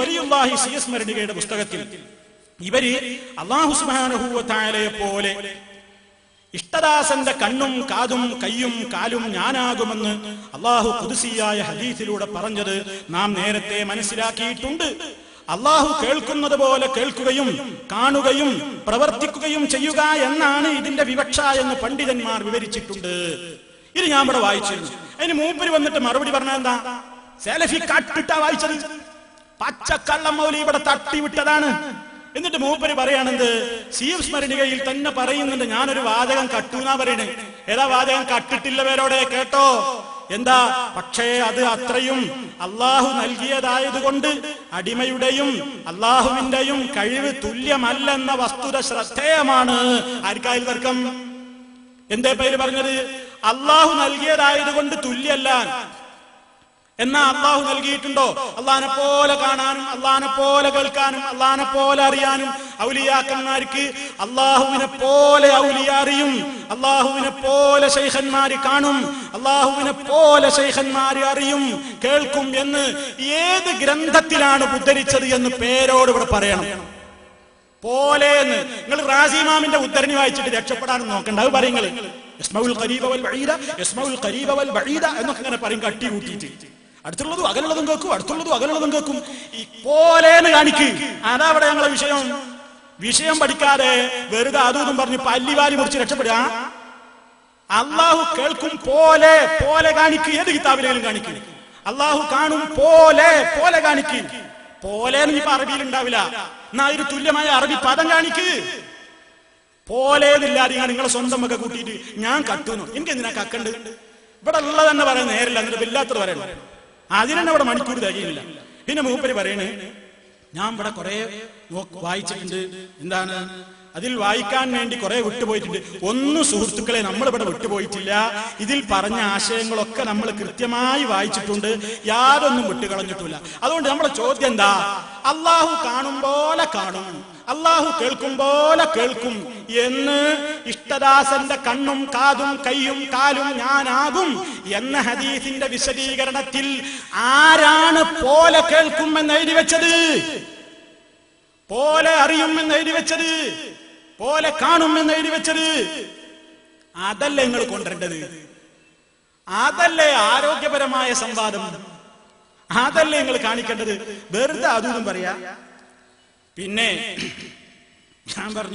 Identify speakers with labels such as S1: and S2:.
S1: വലിയുല്ലാഹി CS മരണികയുടെ പുസ്തകത്തിൽ ഇവര് അല്ലാഹു സുബ്ഹാനഹു വ തആലയെ പോലെ ഇഷ്ടദാസന്റെ കണ്ണും കാതും കയ്യും കാലും ഞാനാകുമെന്ന് അല്ലാഹു ഖുദ്സിയായ ഹദീസിലൂടെ പറഞ്ഞത് നാം നേരത്തെ മനസ്സിലാക്കിയിട്ടുണ്ട്. അല്ലാഹു കേൾക്കുന്നത് പോലെ കേൾക്കുകയും കാണുകയും പ്രവർത്തിക്കുകയും ചെയ്യുക എന്നാണ് ഇതിന്റെ വിവക്ഷ എന്ന് പണ്ഡിതന്മാർ വിവരിച്ചിട്ടുണ്ട്. ഇത് ഞാൻ ഇവിടെ വായിച്ചിരുന്നു. അതിന് മൂപ്പര് വന്നിട്ട് മറുപടി പറഞ്ഞ എന്താ? സലഫി കട്ടിട്ടാ വായിച്ചത്, പച്ചക്കള്ളം മൗലവി ഇവിടെ തട്ടിവിട്ടതാണ്. എന്നിട്ട് മൂപ്പര് പറയാണെന്ത്? CS സ്മരണികയിൽ തന്നെ പറയുന്നുണ്ട്, ഞാനൊരു വാചകം കട്ടൂന്നാ പറയണേ. ഏതാ വാചകം? കട്ടിട്ടില്ലവരോടെ കേട്ടോ. എന്താ? പക്ഷേ അത് അത്രയും അള്ളാഹു നൽകിയതായതുകൊണ്ട് അടിമയുടെയും അള്ളാഹുവിന്റെയും കഴിവ് തുല്യമല്ലെന്ന വസ്തുത ശ്രദ്ധേയമാണ്. ആർക്കായാലും തർക്കം? എന്തേ പേര് പറഞ്ഞത്? അള്ളാഹു നൽകിയതായതുകൊണ്ട് തുല്യല്ല. എന്നാ അള്ളാഹു നൽകിയിട്ടുണ്ടോ? അള്ളാഹിനെ പോലെ കാണാനും അള്ളാഹിനെ പോലെ കേൾക്കാനും അള്ളാഹിനെ പോലെ അറിയാനും ഔലിയാക്കന്മാർക്ക് അള്ളാഹുവിനെ പോലെ ഔലിയ അറിയും, അള്ളാഹുവിനെ പോലെ ശൈഖന്മാര് കാണും, അള്ളാഹുവിനെ പോലെ ശൈഖന്മാര് അറിയും കേൾക്കും എന്ന് ഏത് ഗ്രന്ഥത്തിലാണ് ഉദ്ധരിച്ചത് എന്ന് പേരോട് ഇവിടെ പറയണം. പോലെന്ന് നിങ്ങൾ റാസി ഇമാമിന്റെ ഉദ്ധരണി വായിച്ചിട്ട് രക്ഷപ്പെടാനും നോക്കണ്ട. അത് പറയുന്നത് യസ്മഉൽ ഖരീബ വൽ ബഈദ, യസ്മഉൽ ഖരീബ വൽ ബഈദ എന്നൊക്കെ ഇങ്ങനെ പറയും കട്ടി കൂട്ടിയിട്ട്. അടുത്തുള്ളതും അകലുള്ളതും കേൾക്കും, അടുത്തുള്ളതും അകലുള്ളതും കേൾക്കും. ഈ പോലെന്ന് കാണിക്ക്. അതാ അവിടെ ഞങ്ങളെ വിഷയം. വിഷയം പഠിക്കാതെ വെറുതെ അതും പറഞ്ഞ് പല്ലിവാരി മുറിച്ച് രക്ഷപ്പെടുക. അള്ളാഹു കേൾക്കും പോലെ പോലെ കാണിക്ക്. ഏത് കിതാബിലും കാണിക്കും. അള്ളാഹു കാണും പോലെ പോലെ കാണിക്ക്. പോലെ ഇപ്പൊ അറബിയിൽ ഉണ്ടാവില്ല. എന്നാ ഒരു തുല്യമായ അറബി പദം കാണിക്ക്. പോലേന്നില്ലാതെ നിങ്ങളെ സ്വന്തം ഒക്കെ കൂട്ടിയിട്ട് ഞാൻ കട്ടുന്നു. എനിക്ക് എന്തിനാ കക്കണ്ട്? ഇവിടെ ഉള്ളത് തന്നെ പറയാൻ നേരില്ല, എന്നിട്ട് ഇല്ലാത്തത് പറയണം. അതിനെന്നെ ഇവിടെ മണിക്കൂർ തികയില്ല. പിന്നെ മൂപ്പര് പറയണേ, ഞാൻ ഇവിടെ കുറെ വായിച്ചിട്ടുണ്ട്. എന്താണ്? അതിൽ വായിക്കാൻ വേണ്ടി കുറെ വിട്ടുപോയിട്ടുണ്ട്. ഒന്നും സുഹൃത്തുക്കളെ നമ്മളിവിടെ വിട്ടുപോയിട്ടില്ല. ഇതിൽ പറഞ്ഞ ആശയങ്ങളൊക്കെ നമ്മൾ കൃത്യമായി വായിച്ചിട്ടുണ്ട്. യാതൊന്നും വിട്ടുകളഞ്ഞിട്ടില്ല. അതുകൊണ്ട് നമ്മളെ ചോദ്യം എന്താ? അള്ളാഹു കാണും പോലെ കാണും, അള്ളാഹു കേൾക്കും പോലെ കേൾക്കും എന്ന് ഇഷ്ടദാസന്റെ കണ്ണും കാതും കയ്യും കാലും ഞാനാകും എന്ന ഹദീസിന്റെ വിശദീകരണത്തിൽ ആരാണ് പോലെ കേൾക്കും എന്ന് എഴുതി വെച്ചത്? പോലെ അറിയും എന്ന് എഴുതി വെച്ചത്? പോലെ കാണും എന്ന് എഴുതി വെച്ചത്? അതല്ലേ നിങ്ങൾ കൊണ്ടുവരേണ്ടത്? അതല്ലേ ആരോഗ്യപരമായ സംവാദം? അതല്ലേ നിങ്ങൾ കാണിക്കേണ്ടത്? വെറുതെ അതും പറയാ. പിന്നെ ഞാൻ പറഞ്ഞു